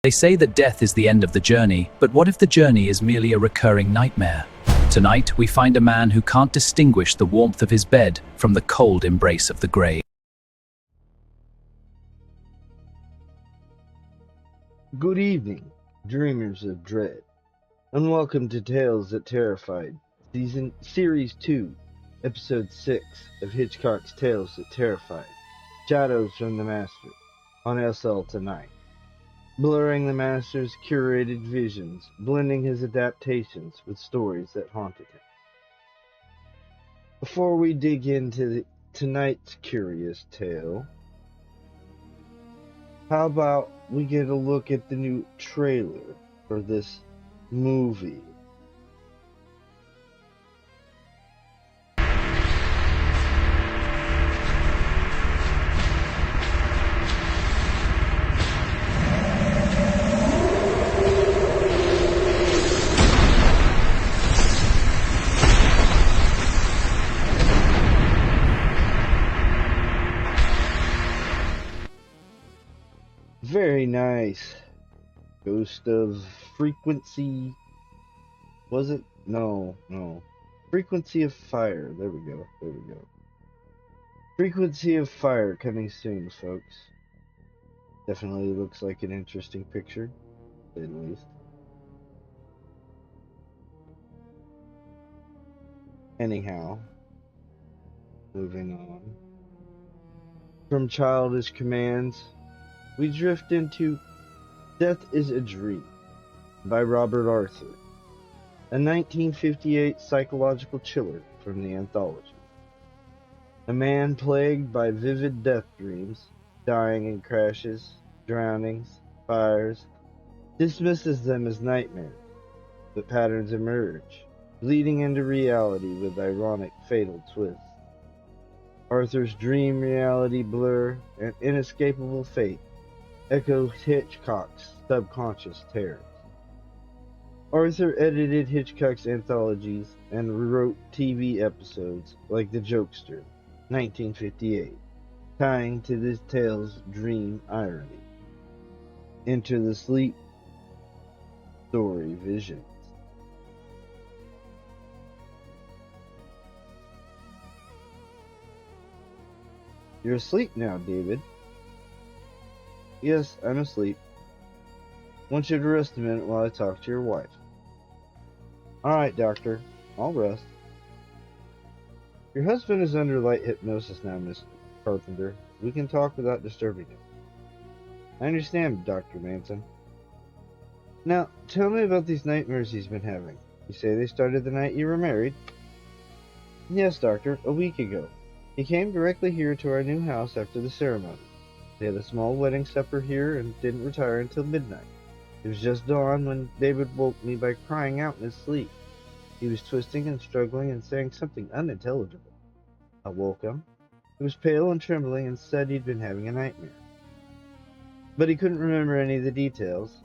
They say that death is the end of the journey, but what if the journey is merely a recurring nightmare? Tonight, we find a man who can't distinguish the warmth of his bed from the cold embrace of the grave. Good evening, dreamers of dread, and welcome to Tales That Terrified, Series 2, Episode 6 of Hitchcock's Tales That Terrified, Shadows from the Master, on SL tonight. Blurring the Master's curated visions, blending his adaptations with stories that haunted him. Before we dig into tonight's curious tale, how about we get a look at the new trailer for this movie? Very nice. Ghost of Frequency. Was it? No. Frequency of Fire. There we go. Frequency of Fire coming soon, folks. Definitely looks like an interesting picture, at least. Anyhow, moving on. From childish commands, we drift into Death is a Dream by Robert Arthur, a 1958 psychological chiller from the anthology. A man plagued by vivid death dreams, dying in crashes, drownings, fires, dismisses them as nightmares, but patterns emerge, bleeding into reality with ironic fatal twists. Arthur's dream reality blur and inescapable fate echo Hitchcock's subconscious terrors. Arthur edited Hitchcock's anthologies and wrote TV episodes like The Jokester, 1958, tying to this tale's dream irony. Enter the sleep story visions. You're asleep now, David. Yes, I'm asleep. Want you to rest a minute while I talk to your wife. Alright, doctor. I'll rest. Your husband is under light hypnosis now, Miss Carpenter. We can talk without disturbing him. I understand, Dr. Manson. Now, tell me about these nightmares he's been having. You say they started the night you were married? Yes, doctor, a week ago. He came directly here to our new house after the ceremony. They had a small wedding supper here and didn't retire until midnight. It was just dawn when David woke me by crying out in his sleep. He was twisting and struggling and saying something unintelligible. I woke him. He was pale and trembling and said he'd been having a nightmare. But he couldn't remember any of the details.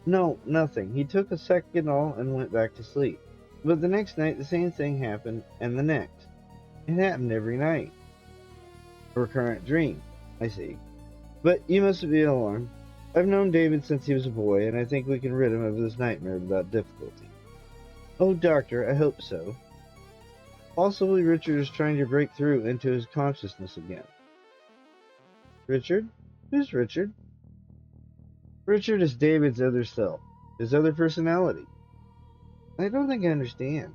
No, nothing. He took a Seconal and went back to sleep. But the next night the same thing happened, and the next. It happened every night. A recurrent dream, I see. But you mustn't be alarmed. I've known David since he was a boy, and I think we can rid him of this nightmare without difficulty. Oh, doctor, I hope so. Possibly Richard is trying to break through into his consciousness again. Richard? Who's Richard? Richard is David's other self, his other personality. I don't think I understand.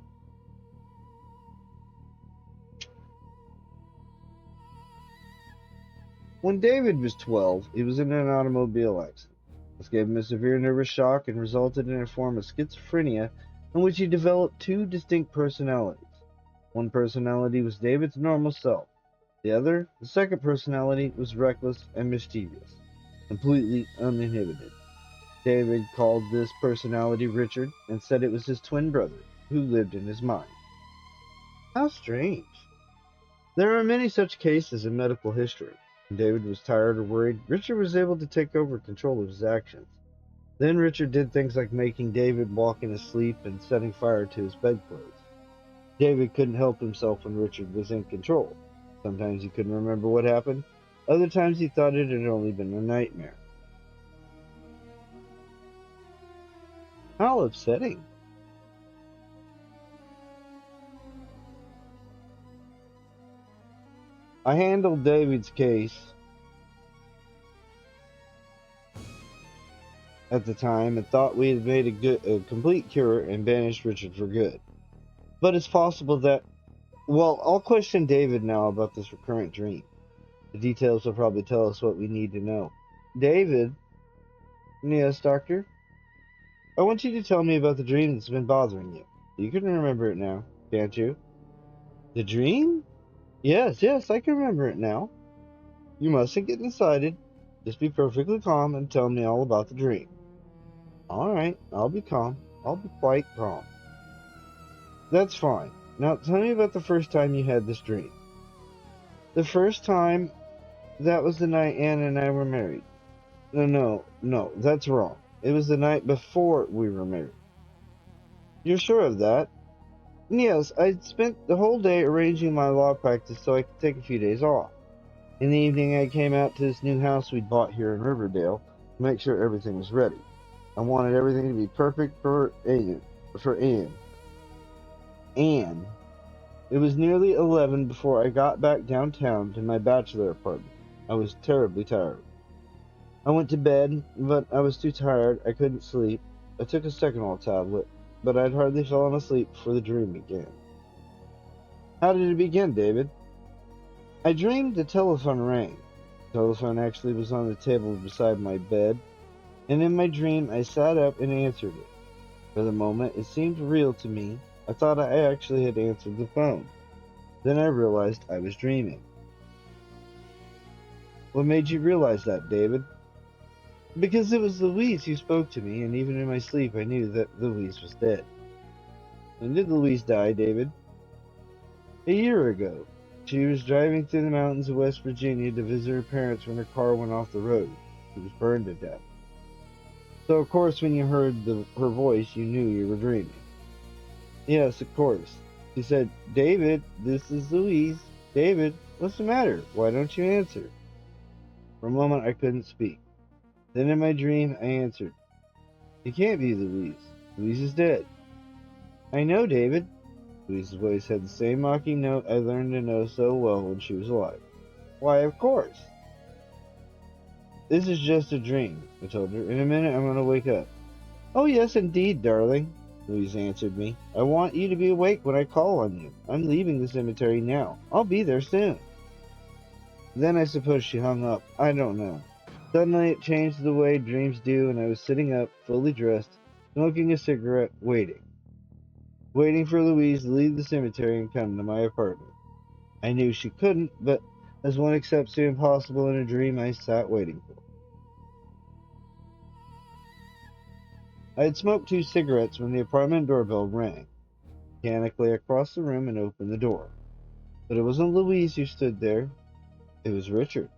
When David was 12, he was in an automobile accident. This gave him a severe nervous shock and resulted in a form of schizophrenia in which he developed two distinct personalities. One personality was David's normal self. The second personality, was reckless and mischievous, completely uninhibited. David called this personality Richard and said it was his twin brother, who lived in his mind. How strange. There are many such cases in medical history. When David was tired or worried, Richard was able to take over control of his actions. Then Richard did things like making David walk in his sleep and setting fire to his bedclothes. David couldn't help himself when Richard was in control. Sometimes he couldn't remember what happened. Other times he thought it had only been a nightmare. How upsetting. I handled David's case at the time and thought we had made a complete cure and banished Richard for good. But it's possible that, well, I'll question David now about this recurrent dream. The details will probably tell us what we need to know. David? Yes, Doctor? I want you to tell me about the dream that's been bothering you. You can remember it now, can't you? The dream? Yes, I can remember it now. You mustn't get excited. Just be perfectly calm and tell me all about the dream. All right, I'll be calm. I'll be quite calm. That's fine. Now tell me about the first time you had this dream. The first time, that was the night Anna and I were married. No, that's wrong. It was the night before we were married. You're sure of that? Yes, I spent the whole day arranging my law practice so I could take a few days off. In the evening, I came out to this new house we'd bought here in Riverdale to make sure everything was ready. I wanted everything to be perfect for Anne. Anne. It was nearly 11 before I got back downtown to my bachelor apartment. I was terribly tired. I went to bed, but I was too tired. I couldn't sleep. I took a Seconal tablet, but I'd hardly fallen asleep before the dream began. How did it begin, David? I dreamed the telephone rang. The telephone actually was on the table beside my bed, and in my dream I sat up and answered it. For the moment, it seemed real to me. I thought I actually had answered the phone. Then I realized I was dreaming. What made you realize that, David? Because it was Louise who spoke to me, and even in my sleep I knew that Louise was dead. When did Louise die, David? A year ago. She was driving through the mountains of West Virginia to visit her parents when her car went off the road. She was burned to death. So, of course, when you heard her voice, you knew you were dreaming. Yes, of course. She said, David, this is Louise. David, what's the matter? Why don't you answer? For a moment, I couldn't speak. Then in my dream, I answered, It can't be Louise. Louise is dead. I know, David. Louise's voice had the same mocking note I learned to know so well when she was alive. Why, of course. This is just a dream, I told her. In a minute, I'm going to wake up. Oh, yes, indeed, darling, Louise answered me. I want you to be awake when I call on you. I'm leaving the cemetery now. I'll be there soon. Then I suppose she hung up. I don't know. Suddenly it changed the way dreams do, and I was sitting up, fully dressed, smoking a cigarette, waiting for Louise to leave the cemetery and come to my apartment. I knew she couldn't, but as one accepts the impossible in a dream, I sat waiting for her. I had smoked 2 cigarettes when the apartment doorbell rang. Mechanically, I crossed the room and opened the door. But it wasn't Louise who stood there. It was Richard.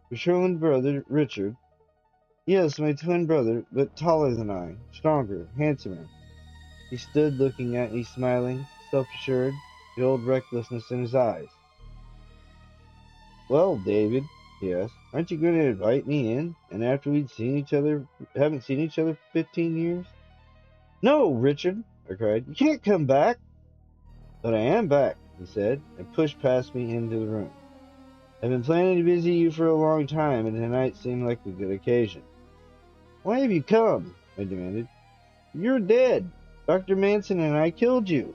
Your twin brother, Richard. Yes, my twin brother, but taller than I, stronger, handsomer. He stood looking at me, smiling, self-assured, the old recklessness in his eyes. Well, David, he asked, aren't you going to invite me in? And after haven't seen each other for 15 years? No, Richard, I cried. You can't come back. But I am back, he said, and pushed past me into the room. I've been planning to visit you for a long time, and tonight seemed like a good occasion. Why have you come? I demanded. You're dead. Dr. Manson and I killed you.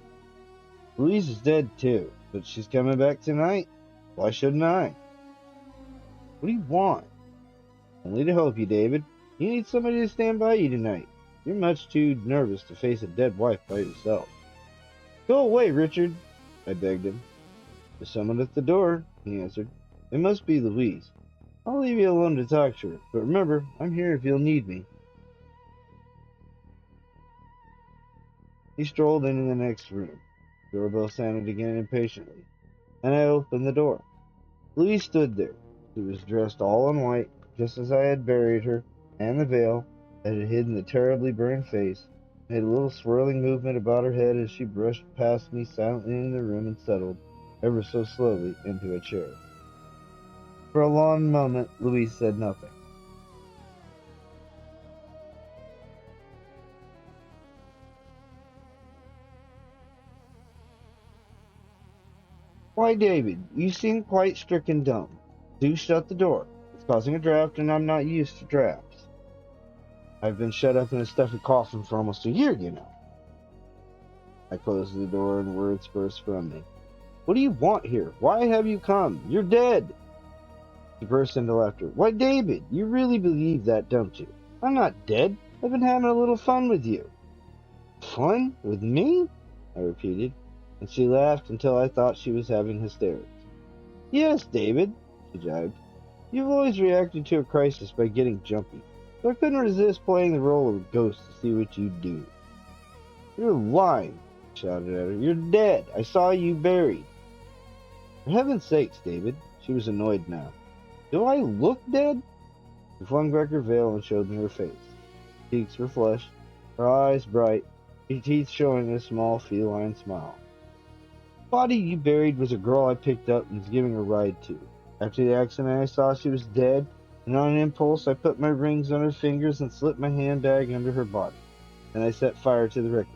Louise is dead, too, but she's coming back tonight. Why shouldn't I? What do you want? Only to help you, David. You need somebody to stand by you tonight. You're much too nervous to face a dead wife by yourself. Go away, Richard, I begged him. There's someone at the door, he answered. It must be Louise. I'll leave you alone to talk to her, but remember, I'm here if you'll need me. He strolled into the next room. The doorbell sounded again impatiently, and I opened the door. Louise stood there. She was dressed all in white, just as I had buried her, and the veil that had hidden the terribly burned face made a little swirling movement about her head as she brushed past me silently in the room and settled, ever so slowly, into a chair. For a long moment, Louise said nothing. Why, David, you seem quite stricken dumb. Do shut the door. It's causing a draft, and I'm not used to drafts. I've been shut up in a stuffy coffin for almost a year, you know. I closed the door and words burst from me. What do you want here? Why have you come? You're dead. He burst into laughter. Why, David, you really believe that, don't you? I'm not dead. I've been having a little fun with you. Fun? With me? I repeated, and she laughed until I thought she was having hysterics. Yes, David, she jibed. You've always reacted to a crisis by getting jumpy, so I couldn't resist playing the role of a ghost to see what you'd do. You're lying, I shouted at her. You're dead. I saw you buried. For heaven's sakes, David. She was annoyed now. Do I look dead? She flung back her veil and showed me her face. Her cheeks were flushed, her eyes bright, her teeth showing a small feline smile. The body you buried was a girl I picked up and was giving a ride to. After the accident, I saw she was dead, and on an impulse, I put my rings on her fingers and slipped my handbag under her body. Then I set fire to the wreckage.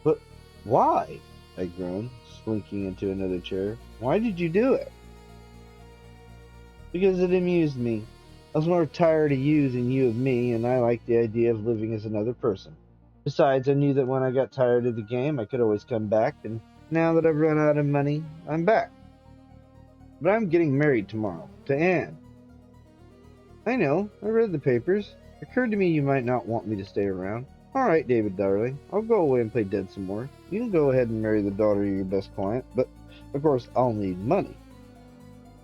But why? I groaned, slinking into another chair. Why did you do it? Because it amused me. I was more tired of you than you of me, and I liked the idea of living as another person. Besides, I knew that when I got tired of the game, I could always come back, and now that I've run out of money, I'm back. But I'm getting married tomorrow, to Anne. I know, I read the papers. It occurred to me you might not want me to stay around. All right, David, darling, I'll go away and play dead some more. You can go ahead and marry the daughter of your best client, but, of course, I'll need money.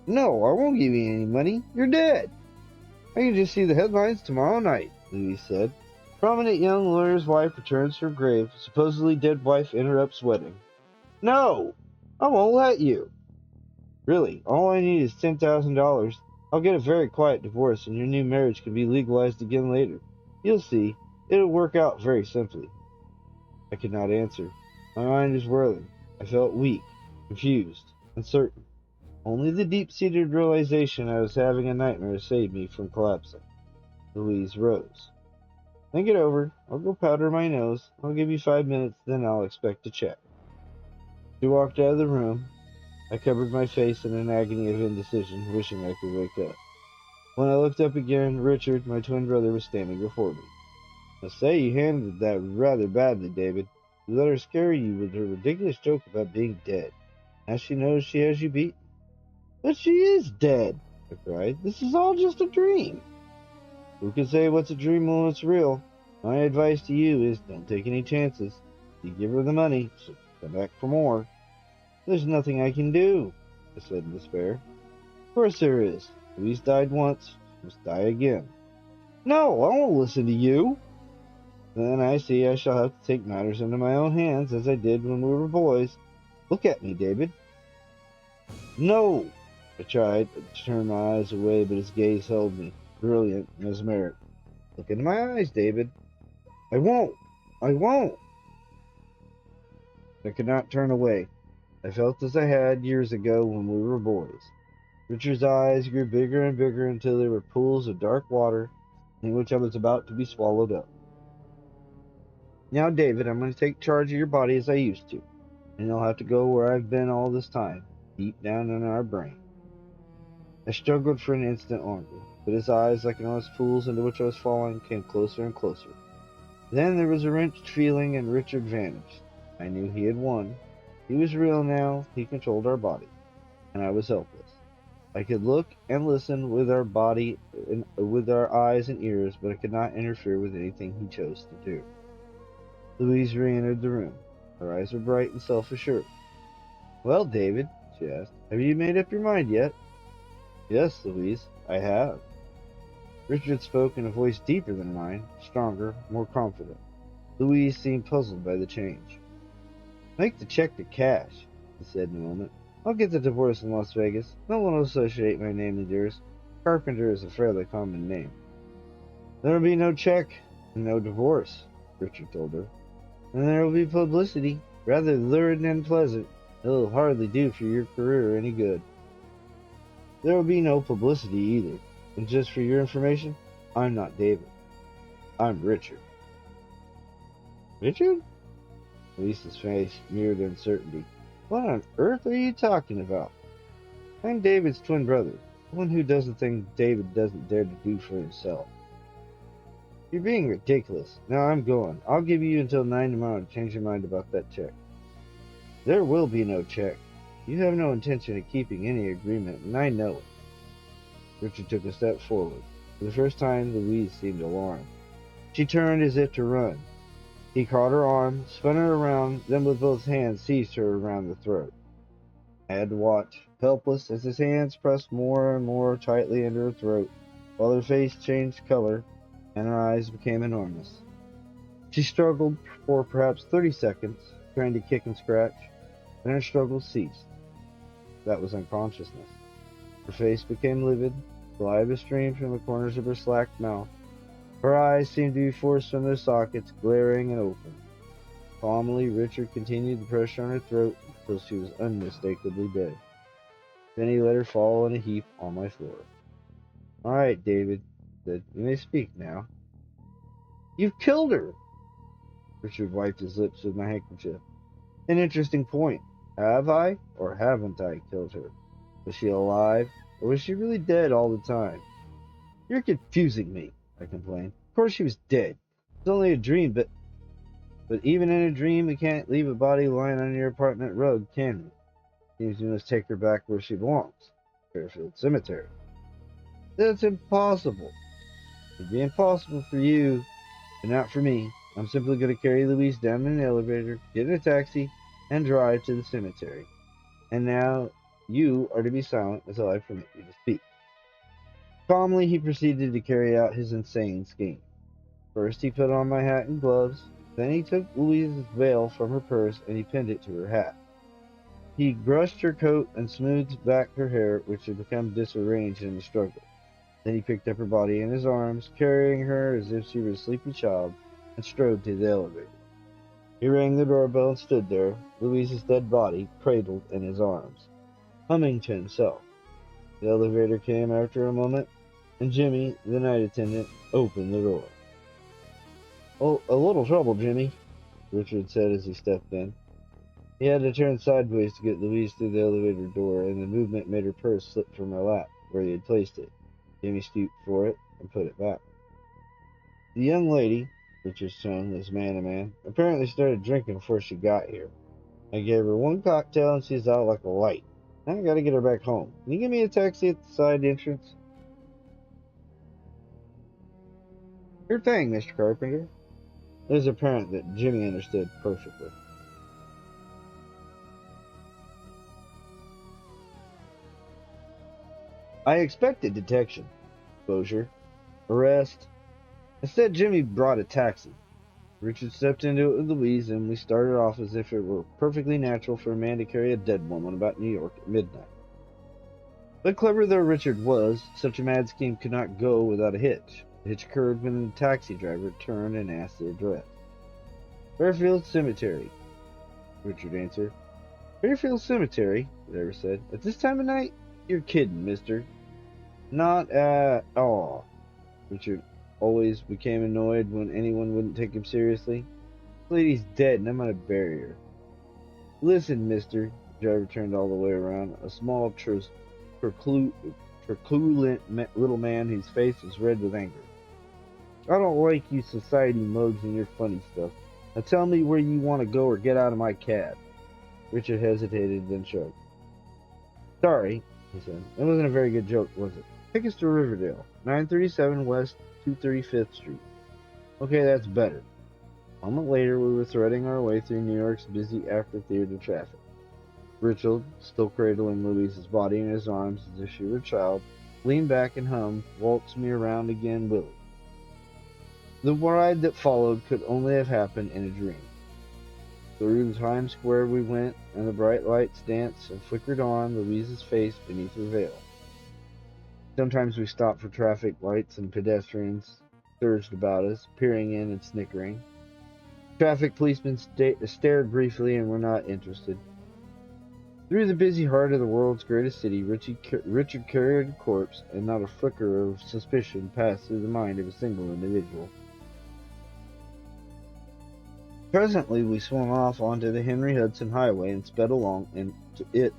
No, I won't give you any money. You're dead. I can just see the headlines tomorrow night, Louise said. Prominent young lawyer's wife returns from grave. Supposedly dead wife interrupts wedding. No! I won't let you. Really, all I need is $10,000. I'll get a very quiet divorce, and your new marriage can be legalized again later. You'll see. It'll work out very simply. I could not answer. My mind was whirling. I felt weak, confused, uncertain. Only the deep-seated realization I was having a nightmare saved me from collapsing. Louise rose. Think it over. I'll go powder my nose. I'll give you 5 minutes, then I'll expect a check. She walked out of the room. I covered my face in an agony of indecision, wishing I could wake up. When I looked up again, Richard, my twin brother, was standing before me. I say you handled that rather badly, David. You let her scare you with her ridiculous joke about being dead. Now she knows she has you beat. But she is dead, I cried. This is all just a dream. Who can say what's a dream when it's real? My advice to you is don't take any chances. You give her the money, she'll come back for more. There's nothing I can do, I said in despair. Of course there is. Louise died once, she must die again. No, I won't listen to you. Then I see I shall have to take matters into my own hands, as I did when we were boys. Look at me, David. No, I tried to turn my eyes away, but his gaze held me, brilliant, mesmeric. Look into my eyes, David. I won't. I won't. I could not turn away. I felt as I had years ago when we were boys. Richard's eyes grew bigger and bigger until they were pools of dark water in which I was about to be swallowed up. Now, David, I'm going to take charge of your body as I used to, and you'll have to go where I've been all this time, deep down in our brain. I struggled for an instant longer, but his eyes, like enormous pools into which I was falling, came closer and closer. Then there was a wrenched feeling, and Richard vanished. I knew he had won. He was real now. He controlled our body, and I was helpless. I could look and listen with our body, with our eyes and ears, but I could not interfere with anything he chose to do. Louise re-entered the room. Her eyes were bright and self-assured. Well, David, she asked, have you made up your mind yet? Yes, Louise, I have. Richard spoke in a voice deeper than mine, stronger, more confident. Louise seemed puzzled by the change. Make the check to cash, he said in a moment. I'll get the divorce in Las Vegas. No one will associate my name with yours. Carpenter is a fairly common name. There will be no check and no divorce, Richard told her. And there will be publicity, rather lurid and unpleasant. It'll hardly do for your career any good. There will be no publicity either. And just for your information, I'm not David. I'm Richard. Richard? Lisa's face mirrored uncertainty. What on earth are you talking about? I'm David's twin brother, the one who does the thing David doesn't dare to do for himself. You're being ridiculous. Now I'm going. I'll give you until 9 tomorrow to change your mind about that check. There will be no check. You have no intention of keeping any agreement, and I know it. Richard took a step forward. For the first time, Louise seemed alarmed. She turned as if to run. He caught her arm, spun her around, then with both hands seized her around the throat. I had to watch, helpless, as his hands pressed more and more tightly into her throat, while her face changed color and her eyes became enormous. She struggled for perhaps 30 seconds, trying to kick and scratch, then her struggle ceased. That was unconsciousness. Her face became livid, saliva streamed from the corners of her slack mouth. Her eyes seemed to be forced from their sockets, glaring and open. Calmly, Richard continued the pressure on her throat until she was unmistakably dead. Then he let her fall in a heap on my floor. "All right, David," he said. "You may speak now." "You've killed her!" Richard wiped his lips with my handkerchief. "An interesting point. Have I, or haven't I, killed her? Was she alive, or was she really dead all the time?" "You're confusing me," I complained. "Of course she was dead. It's only a dream, but even in a dream we can't leave a body lying on your apartment rug, can we? Seems we must take her back where she belongs, Fairfield Cemetery." "That's impossible." "It'd be impossible for you, but not for me. I'm simply going to carry Louise down in an elevator, get in a taxi, and drive to the cemetery. And now you are to be silent until I permit you to speak." Calmly, he proceeded to carry out his insane scheme. First, he put on my hat and gloves. Then he took Louise's veil from her purse and he pinned it to her hat. He brushed her coat and smoothed back her hair, which had become disarranged in the struggle. Then he picked up her body in his arms, carrying her as if she were a sleepy child, and strode to the elevator. He rang the doorbell and stood there, Louise's dead body cradled in his arms, humming to himself. The elevator came after a moment, and Jimmy, the night attendant, opened the door. "Oh, a little trouble, Jimmy," Richard said as he stepped in. He had to turn sideways to get Louise through the elevator door, and the movement made her purse slip from her lap, where he had placed it. Jimmy stooped for it and put it back. "The young lady," Richard's tone was man to man, "apparently started drinking before she got here. I gave her one cocktail and she's out like a light. Now I gotta get her back home. Can you give me a taxi at the side entrance?" "Sure thing, Mr. Carpenter." It was apparent that Jimmy understood perfectly. I expected detection, exposure, arrest. Instead, Jimmy brought a taxi. Richard stepped into it with Louise, and we started off as if it were perfectly natural for a man to carry a dead woman about New York at midnight. But clever though Richard was, such a mad scheme could not go without a hitch. The hitch occurred when the taxi driver turned and asked the address. "Fairfield Cemetery," Richard answered. "Fairfield Cemetery," the driver said. "At this time of night? You're kidding, mister." "Not at all." Richard always became annoyed when anyone wouldn't take him seriously. "This lady's dead, and I'm gonna bury her." "Listen, mister," the driver turned all the way around, a small, truculent little man whose face was red with anger. "I don't like you society mugs and your funny stuff. Now tell me where you want to go or get out of my cab." Richard hesitated, then shrugged. "Sorry," he said. "That wasn't a very good joke, was it? Take us to Riverdale, 937 West 235th Street. Okay, that's better." A moment later, we were threading our way through New York's busy after-theater traffic. Richard, still cradling Louise's body in his arms as if she were a child, leaned back and hummed, "Waltz Me Around Again, Willie." The ride that followed could only have happened in a dream. Through Times Square we went, and the bright lights danced and flickered on Louise's face beneath her veil. Sometimes we stopped for traffic lights, and pedestrians surged about us, peering in and snickering. Traffic policemen stared briefly and were not interested. Through the busy heart of the world's greatest city, Richard carried a corpse, and not a flicker of suspicion passed through the mind of a single individual. Presently, we swung off onto the Henry Hudson Highway and sped along it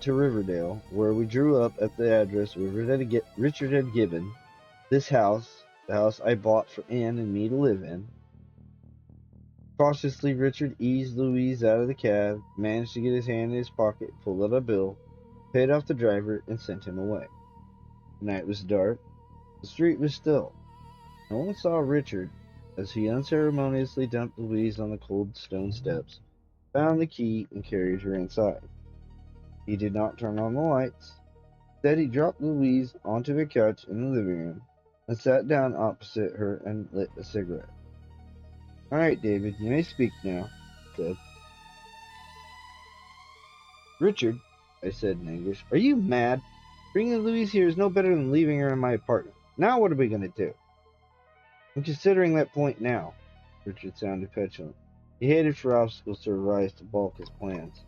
to Riverdale, where we drew up at the address Richard had given. This house, the house I bought for Anne and me to live in. Cautiously, Richard eased Louise out of the cab, managed to get his hand in his pocket, pulled out a bill, paid off the driver, and sent him away. The night was dark. The street was still. No one saw Richard as he unceremoniously dumped Louise on the cold stone steps, found the key, and carried her inside. He did not turn on the lights. Instead, he dropped Louise onto a couch in the living room and sat down opposite her and lit a cigarette. "All right, David, you may speak now," he said. "Richard," I said in English, "are you mad? Bringing Louise here is no better than leaving her in my apartment. Now what are we going to do?" "I'm considering that point now." Richard sounded petulant. He hated for obstacles to arise to balk his plans.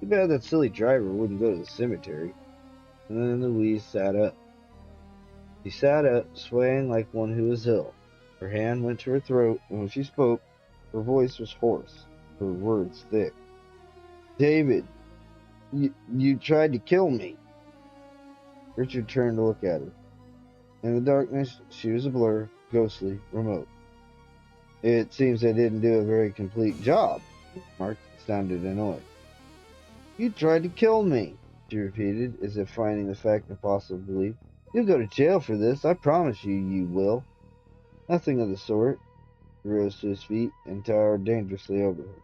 Too bad that silly driver wouldn't go to the cemetery. And then Louise sat up. She sat up, swaying like one who was ill. Her hand went to her throat, and when she spoke, her voice was hoarse, her words thick. "David, you tried to kill me." Richard turned to look at her. In the darkness, she was a blur, ghostly, remote. "It seems I didn't do a very complete job," he remarked, sounded annoyed. "You tried to kill me," she repeated, as if finding the fact impossible to believe. "You'll go to jail for this, I promise you, you will." "Nothing of the sort." He rose to his feet and towered dangerously over her.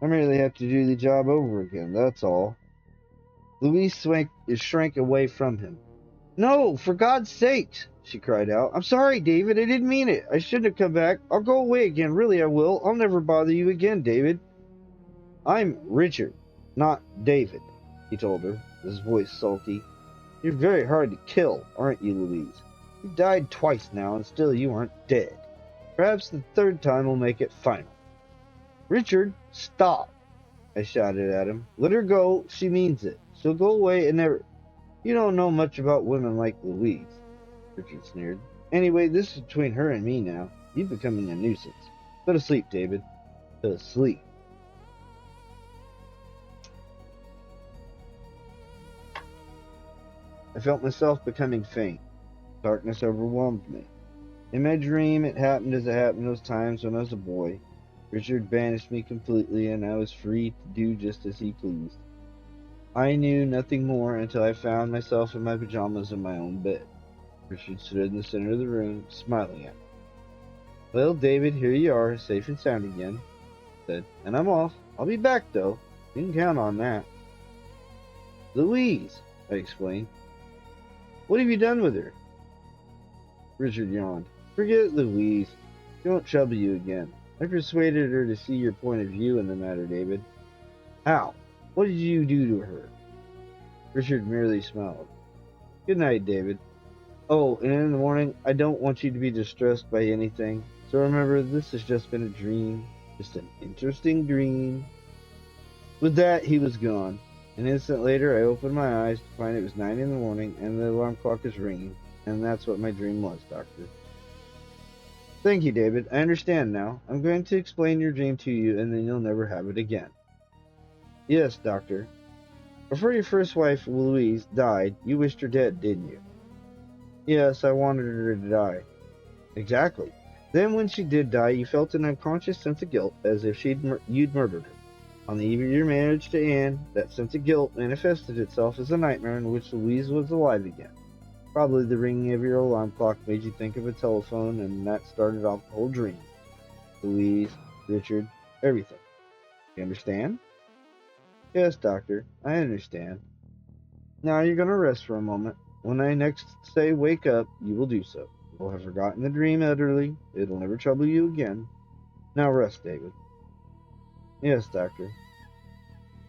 "I merely have to do the job over again, that's all." Louise shrank away from him. "No, for God's sakes!" she cried out. "I'm sorry, David. I didn't mean it. I shouldn't have come back. I'll go away again. Really, I will. I'll never bother you again, David." "I'm Richard, not David," he told her, his voice sulky. "You're very hard to kill, aren't you, Louise? You've died twice now, and still you aren't dead. Perhaps the third time will make it final." "Richard, stop!" I shouted at him. "Let her go. She means it. She'll go away and never—" "You don't know much about women like Louise," Richard sneered. "Anyway, this is between her and me now. You're becoming a nuisance. Go to sleep, David. Go to sleep." I felt myself becoming faint. Darkness overwhelmed me. In my dream, it happened as it happened those times when I was a boy. Richard banished me completely, and I was free to do just as he pleased. I knew nothing more until I found myself in my pajamas in my own bed. Richard stood in the center of the room, smiling at me. "Well, David, here you are, safe and sound again," he said. "And I'm off. I'll be back, though. You can count on that." "Louise," I explained. "What have you done with her?" Richard yawned. "Forget Louise. She won't trouble you again. I persuaded her to see your point of view in the matter, David." "How? What did you do to her?" Richard merely smiled. "Good night, David. Oh, and in the morning, I don't want you to be distressed by anything. So remember, this has just been a dream. Just an interesting dream." With that, he was gone. An instant later, I opened my eyes to find it was 9 in the morning and the alarm clock was ringing. And that's what my dream was, Doctor. "Thank you, David. I understand now. I'm going to explain your dream to you, and then you'll never have it again." "Yes, Doctor. Before your first wife, Louise, died, you wished her dead, didn't you?" "Yes, I wanted her to die." "Exactly. Then when she did die, you felt an unconscious sense of guilt, as if you'd murdered her. On the eve of your marriage to Anne, that sense of guilt manifested itself as a nightmare in which Louise was alive again. Probably the ringing of your alarm clock made you think of a telephone, and that started off the whole dream. Louise, Richard, everything. You understand?" "Yes, Doctor, I understand. Now you're going to rest for a moment. When I next say wake up, you will do so. You'll have forgotten the dream utterly. It'll never trouble you again. Now rest, David." "Yes, Doctor."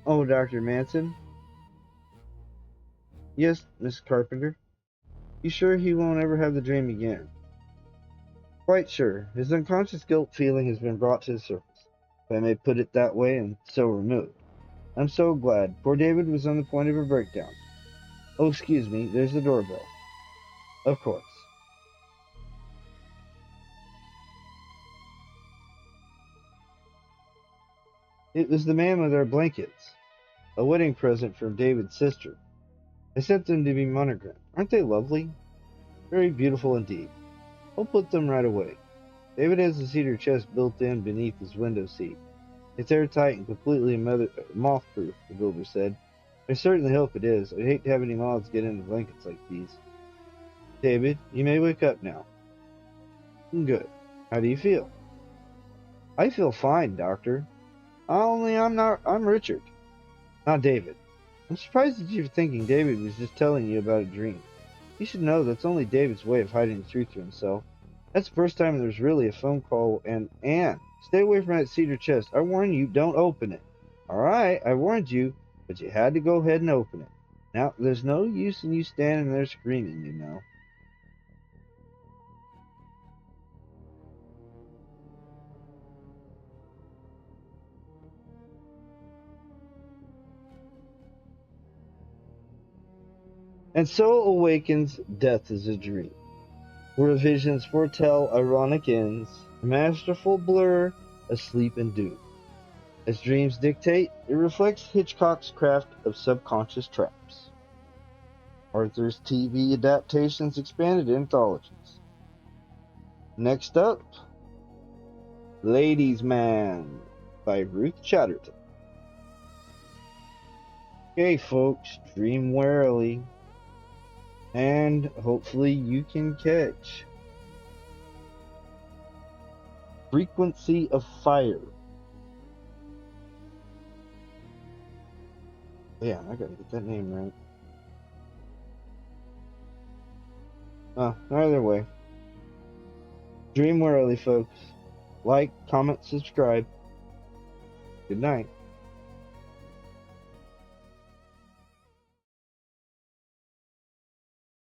"Oh, Dr. Manson?" "Yes, Miss Carpenter." "You sure he won't ever have the dream again?" "Quite sure. His unconscious guilt feeling has been brought to the surface, if I may put it that way, and so removed. I'm so glad. Poor David was on the point of a breakdown. Oh, excuse me, there's the doorbell." "Of course." It was the man with our blankets. A wedding present from David's sister. I sent them to be monogrammed. Aren't they lovely? Very beautiful indeed. I'll put them right away. David has a cedar chest built in beneath his window seat. It's airtight and completely moth-proof, the builder said. I certainly hope it is. I'd hate to have any moths get into blankets like these. David, you may wake up now. Good. How do you feel? I feel fine, Doctor. I'm Richard, not David. I'm surprised that you're thinking David was just telling you about a dream. You should know that's only David's way of hiding the truth to himself. That's the first time there's really a phone call, and Anne, stay away from that cedar chest. I warn you, don't open it. All right, I warned you, but you had to go ahead and open it. Now, there's no use in you standing there screaming, you know. And so awakens death as a dream, where visions foretell ironic ends, a masterful blur, asleep and doom. As dreams dictate, it reflects Hitchcock's craft of subconscious traps. Arthur's TV adaptations expanded anthologies. Next up, Ladies' Man by Ruth Chatterton. Okay, folks, dream warily, and hopefully you can catch Frequency of Fire. Yeah, I gotta get that name right. Oh, either way. Dream warily, folks. Like, comment, subscribe. Good night.